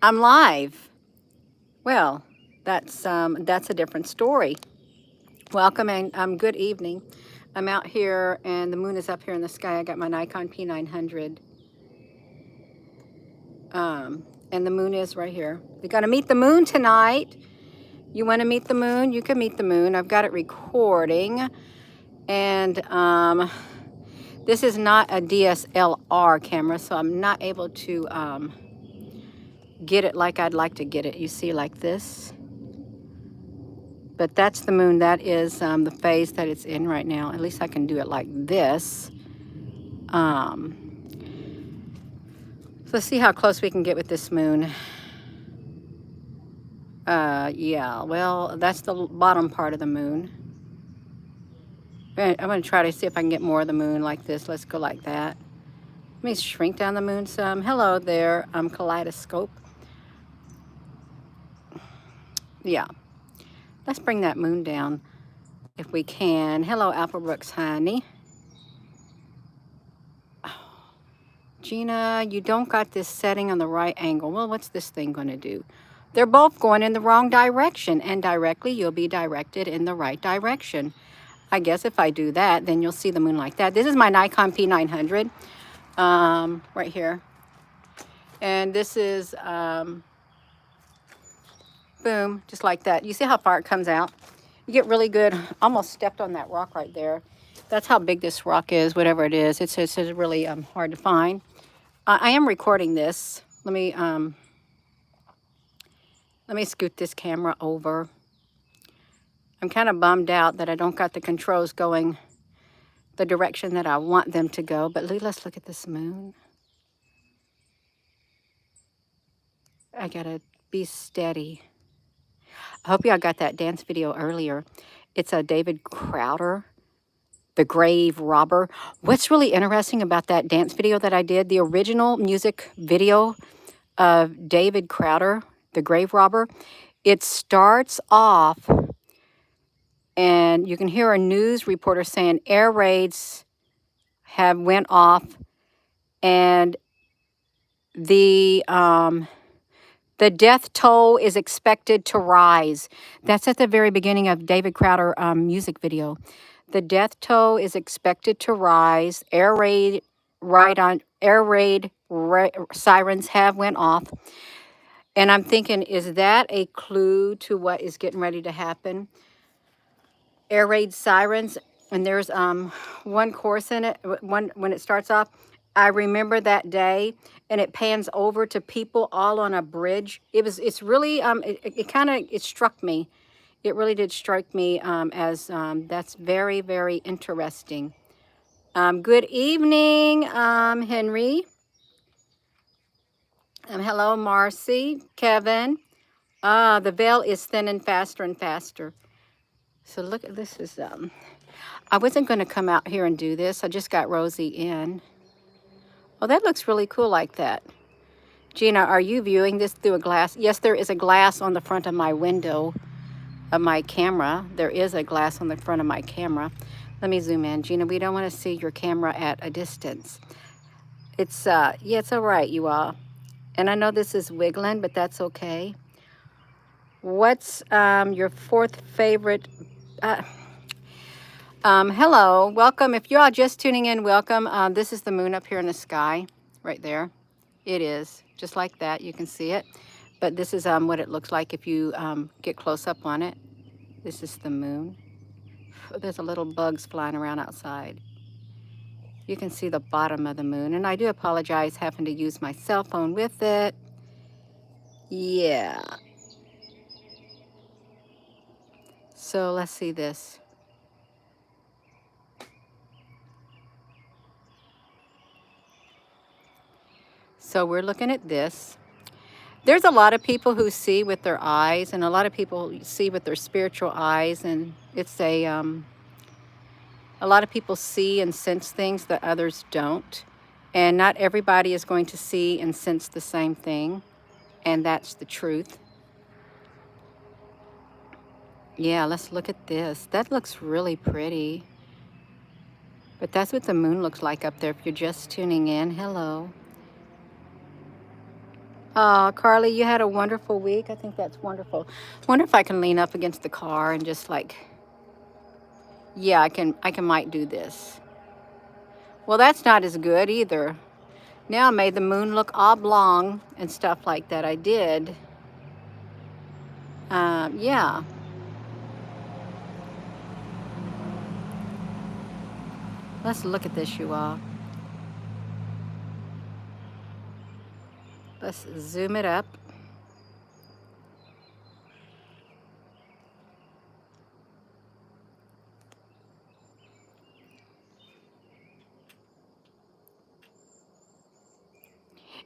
I'm live. Well, that's a different story. Welcome and good evening. I'm out here and the moon is up here in the sky. I got my Nikon P900. And the moon is right here. We got to meet the moon tonight. You want to meet the moon? You can meet the moon. I've got it recording. And this is not a DSLR camera, so I'm not able to get it like I'd like to get it. You see, like this. But that's the moon. That is the phase that it's in right now. At least I can do it like this. So let's see how close we can get with this moon. Yeah, well, that's the bottom part of the moon. I'm going to try to see if I can get more of the moon like this. Let's go like that. Let me shrink down the moon some. Hello there, Kaleidoscope. Yeah, let's bring that moon down if we can. Hello, Applebrooks, honey. Gina, you don't got this setting on the right angle. Well, what's this thing going to do? They're both going in the wrong direction, and directly you'll be directed in the right direction. I guess if I do that, then you'll see the moon like that. This is my Nikon P900 right here. And this is, boom, just like that. You see how far it comes out? You get really good, almost stepped on that rock right there. That's how big this rock is, whatever it is. It's really hard to find. I am recording this. Let me scoot this camera over. I'm kind of bummed out that I don't got the controls going the direction that I want them to go. But let's look at this moon. I gotta be steady. I hope y'all got that dance video earlier. It's a David Crowder, The Grave Robber. What's really interesting about that dance video that I did, the original music video of David Crowder, The Grave Robber, it starts off and you can hear a news reporter saying air raids have went off and the death toll is expected to rise. That's at the very beginning of David Crowder music video. The death toll is expected to rise. Air raid sirens have went off. And I'm thinking, is that a clue to what is getting ready to happen? Air raid sirens, and there's one chorus in it. When it starts off, I remember that day, and it pans over to people all on a bridge. It's really it struck me. It really did strike me as that's very, very interesting. Good evening, Henry. Hello, Marcy, Kevin. The veil is thinning faster and faster. So look at this is I wasn't going to come out here and do this. I just got Rosie in. Oh, that looks really cool like that. Gina, are you viewing this through a glass? Yes, there is a glass on the front of my window of my camera. There is a glass on the front of my camera. Let me zoom in. Gina, we don't want to see your camera at a distance. It's, yeah, it's all right, you all. And I know this is wiggling, but that's okay. What's your fourth favorite? Hello, welcome. If you're all just tuning in, welcome. This is the moon up here in the sky, right there. It is, just like that. You can see it. But this is what it looks like if you get close up on it. This is the moon. There's a little bugs flying around outside. You can see the bottom of the moon. And I do apologize having to use my cell phone with it. Yeah. So let's see this. So we're looking at this. There's a lot of people who see with their eyes, and a lot of people see with their spiritual eyes, and it's a lot of people see and sense things that others don't. And not everybody is going to see and sense the same thing, and that's the truth. Yeah, let's look at this. That looks really pretty. But that's what the moon looks like up there if you're just tuning in. Hello. Carly, you had a wonderful week. I think that's wonderful. Wonder if I can lean up against the car and just like, yeah, I can might do this. Well, that's not as good either. Now I made the moon look oblong and stuff like that. I did. Yeah. Let's look at this, you all. Let's zoom it up.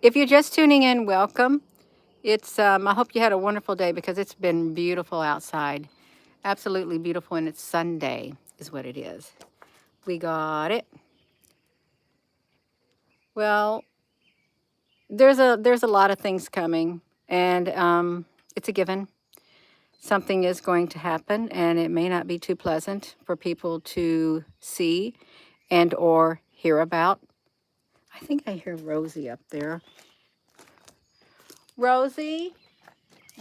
If you're just tuning in, welcome. It's I hope you had a wonderful day because it's been beautiful outside. Absolutely beautiful, and it's Sunday is what it is. We got it. Well, there's a lot of things coming, and it's a given. Something is going to happen, and it may not be too pleasant for people to see and or hear about. I think I hear Rosie up there. Rosie,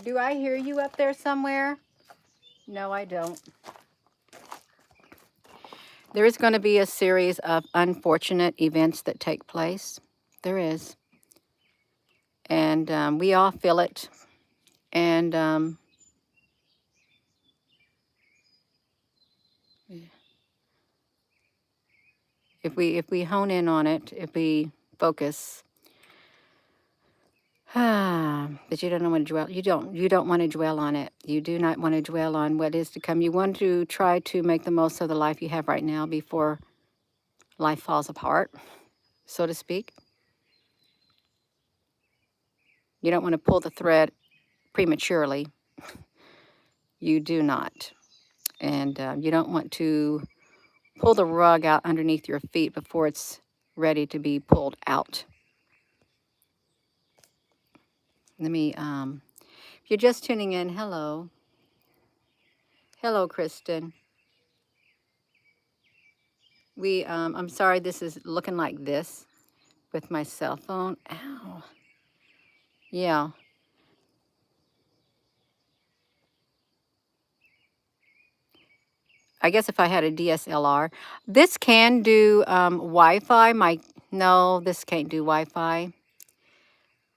do I hear you up there somewhere? No, I don't. There is going to be a series of unfortunate events that take place. There is. And we all feel it. And if we hone in on it, if we focus, but you don't want to dwell. You don't want to dwell on it. You do not want to dwell on what is to come. You want to try to make the most of the life you have right now before life falls apart, so to speak. You don't want to pull the thread prematurely. You do not. And you don't want to pull the rug out underneath your feet before it's ready to be pulled out. Let me, if you're just tuning in, hello. Hello, Kristen. I'm sorry this is looking like this with my cell phone. Ow. Yeah. I guess if I had a DSLR. This can do Wi-Fi. No, this can't do Wi-Fi.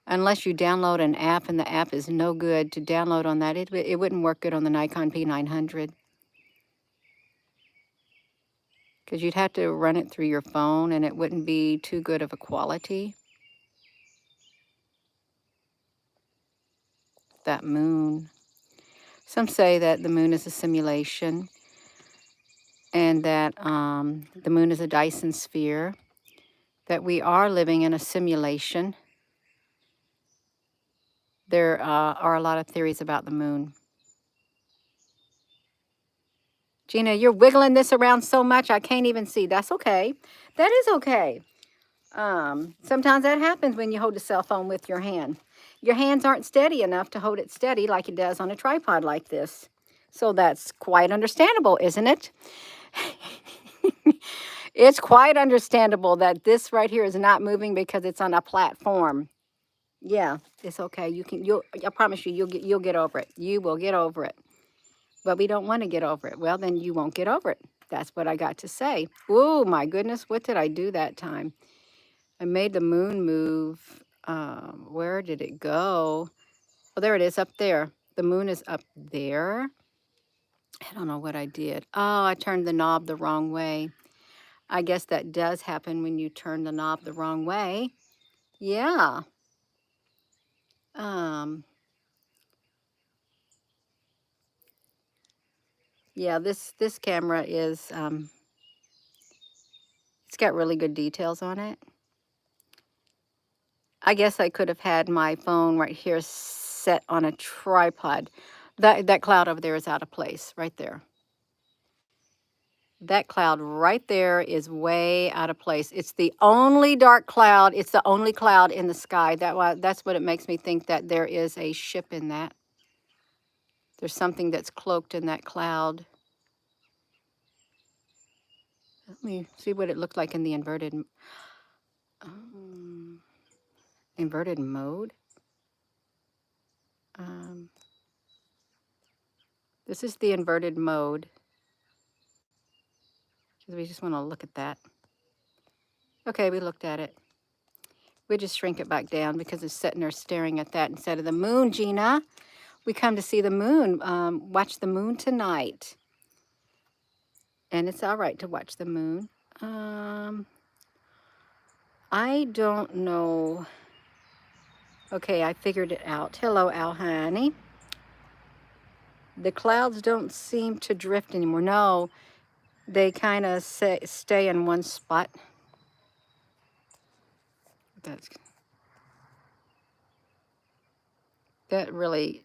Unless you download an app, and the app is no good to download on that. It wouldn't work good on the Nikon P900. Because you'd have to run it through your phone, and it wouldn't be too good of a quality. That moon. Some say that the moon is a simulation, and that the moon is a Dyson sphere, that we are living in a simulation. There are a lot of theories about the moon. Gina, you're wiggling this around so much I can't even see. That's okay. That is okay. Sometimes that happens when you hold a cell phone with your hand. Your hands aren't steady enough to hold it steady like it does on a tripod like this. So that's quite understandable, isn't it? It's quite understandable that this right here is not moving because it's on a platform. Yeah, it's okay. I promise you, you'll get over it. You will get over it. But we don't want to get over it. Well, then you won't get over it. That's what I got to say. Oh my goodness, what did I do that time? I made the moon move. Where did it go? Oh, there it is up there. The moon is up there. I don't know what I did. Oh, I turned the knob the wrong way. I guess that does happen when you turn the knob the wrong way. Yeah. Yeah, this camera is it's got really good details on it. I guess I could have had my phone right here set on a tripod. That cloud over there is out of place, right there. That cloud right there is way out of place. It's the only dark cloud. It's the only cloud in the sky. That's what it makes me think that there is a ship in that. There's something that's cloaked in that cloud. Let me see what it looked like in the inverted mode. This is the inverted mode. Because we just want to look at that. Okay, we looked at it. We just shrink it back down because it's sitting there staring at that instead of the moon, Gina. We come to see the moon, watch the moon tonight. And it's all right to watch the moon. I don't know. Okay, I figured it out. Hello, Alhani. The clouds don't seem to drift anymore. No, they kind of stay in one spot. That really,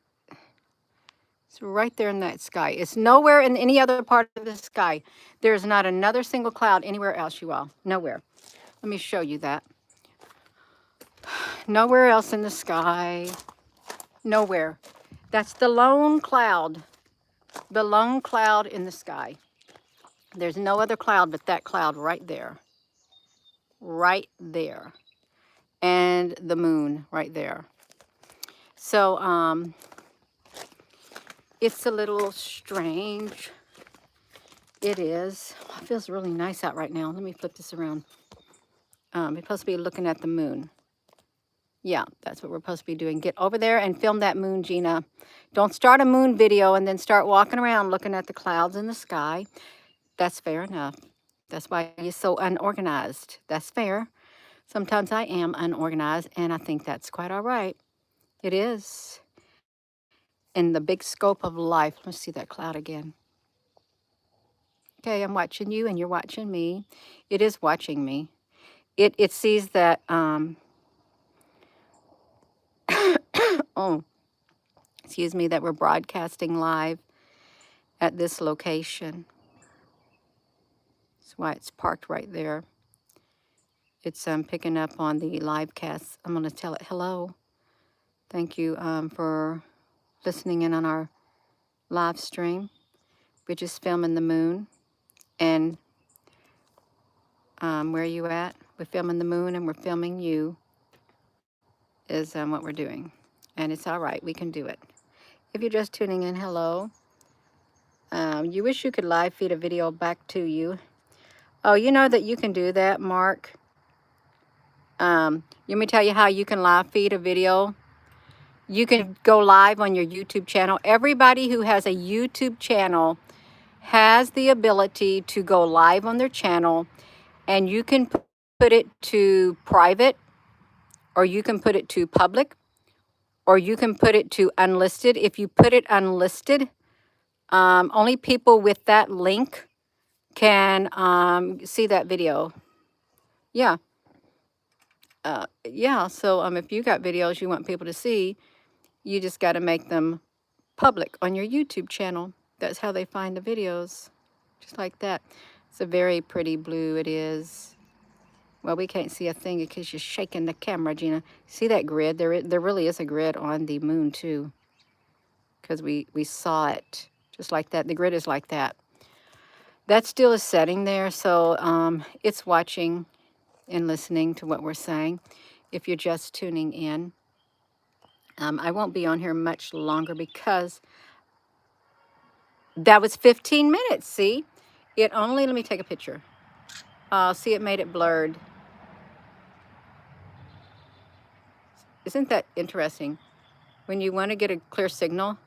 it's right there in that sky. It's nowhere in any other part of the sky. There's not another single cloud anywhere else, you all. Nowhere. Let me show you that. Nowhere else in the sky. Nowhere. That's the lone cloud. The lone cloud in the sky. There's no other cloud but that cloud right there. Right there. And the moon right there. So, it's a little strange. It is. Oh, it feels really nice out right now. Let me flip this around. We're supposed to be looking at the moon. Yeah, that's what we're supposed to be doing. Get over there and film that moon, Gina. Don't start a moon video and then start walking around looking at the clouds in the sky. That's fair enough. That's why you're so unorganized. That's fair. Sometimes I am unorganized, and I think that's quite all right. It is. In the big scope of life. Let's see that cloud again. Okay, I'm watching you, and you're watching me. It is watching me. It sees that, oh, excuse me, that we're broadcasting live at this location. That's why it's parked right there. It's picking up on the live cast. I'm going to tell it hello. Thank you for listening in on our live stream. We're just filming the moon. And where are you at? We're filming the moon and we're filming you is what we're doing. And it's all right. We can do it. If you're just tuning in, hello. You wish you could live feed a video back to you. Oh, you know that you can do that, Mark. Let me tell you how you can live feed a video. You can go live on your YouTube channel. Everybody who has a YouTube channel has the ability to go live on their channel, and you can put it to private, or you can put it to public, or you can put it to unlisted. If you put it unlisted, only people with that link can see that video. Yeah. Yeah, so if you got videos you want people to see, you just got to make them public on your YouTube channel. That's how they find the videos, just like that. It's a very pretty blue, it is. Well, we can't see a thing because you're shaking the camera, Gina. See that grid? There really is a grid on the moon, too, because we saw it just like that. The grid is like that. That still is setting there, so it's watching and listening to what we're saying. If you're just tuning in, I won't be on here much longer because that was 15 minutes, see? It only, let me take a picture. See, it made it blurred. Isn't that interesting? When you want to get a clear signal,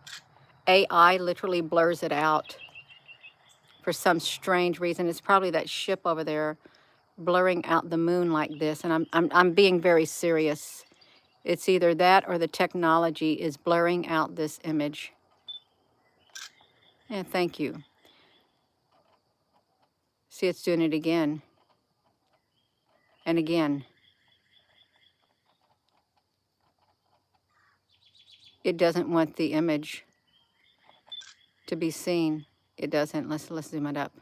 AI literally blurs it out for some strange reason. It's probably that ship over there blurring out the moon like this, and I'm being very serious. It's either that or the technology is blurring out this image. Yeah, thank you. See, it's doing it again and again. It doesn't want the image to be seen. It doesn't. Let's zoom it up.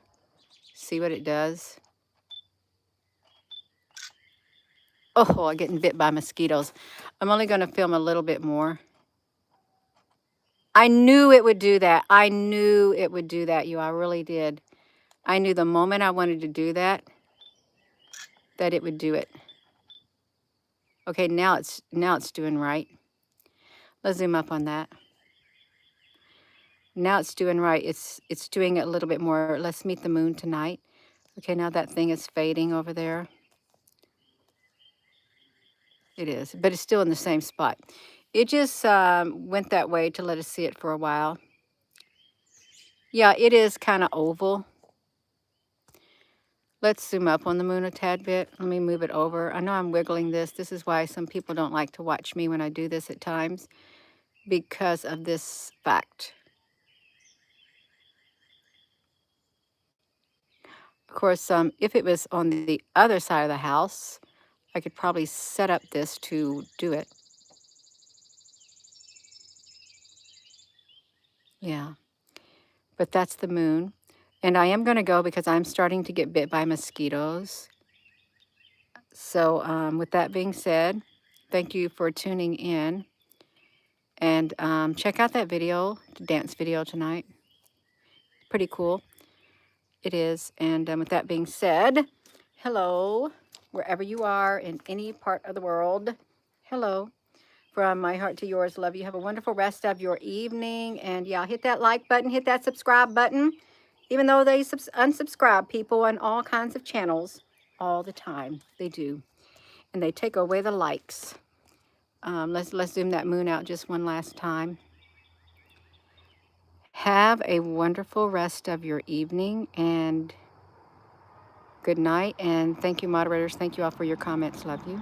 See what it does? Oh, I'm getting bit by mosquitoes. I'm only going to film a little bit more. I knew it would do that. I knew it would do that, you. I really did. I knew the moment I wanted to do that it would do it. Okay, now it's doing right. Let's zoom up on that. Now it's doing right. It's doing it a little bit more. Let's meet the moon tonight. Okay, now that thing is fading over there. It is, but it's still in the same spot. It just went that way to let us see it for a while. Yeah, it is kind of oval. Let's zoom up on the moon a tad bit. Let me move it over. I know I'm wiggling this. This is why some people don't like to watch me when I do this at times, because of this fact. Of course, if it was on the other side of the house, I could probably set up this to do it. Yeah, but that's the moon. And I am going to go because I'm starting to get bit by mosquitoes. So with that being said, thank you for tuning in. And check out that video, the dance video tonight. Pretty cool. It is. And with that being said, hello, wherever you are in any part of the world. Hello. From my heart to yours, love you. Have a wonderful rest of your evening. And yeah, hit that like button, hit that subscribe button. Even though they unsubscribe people on all kinds of channels all the time. They do. And they take away the likes. Let's zoom that moon out just one last time. Have a wonderful rest of your evening and good night. And thank you, moderators. Thank you all for your comments. Love you.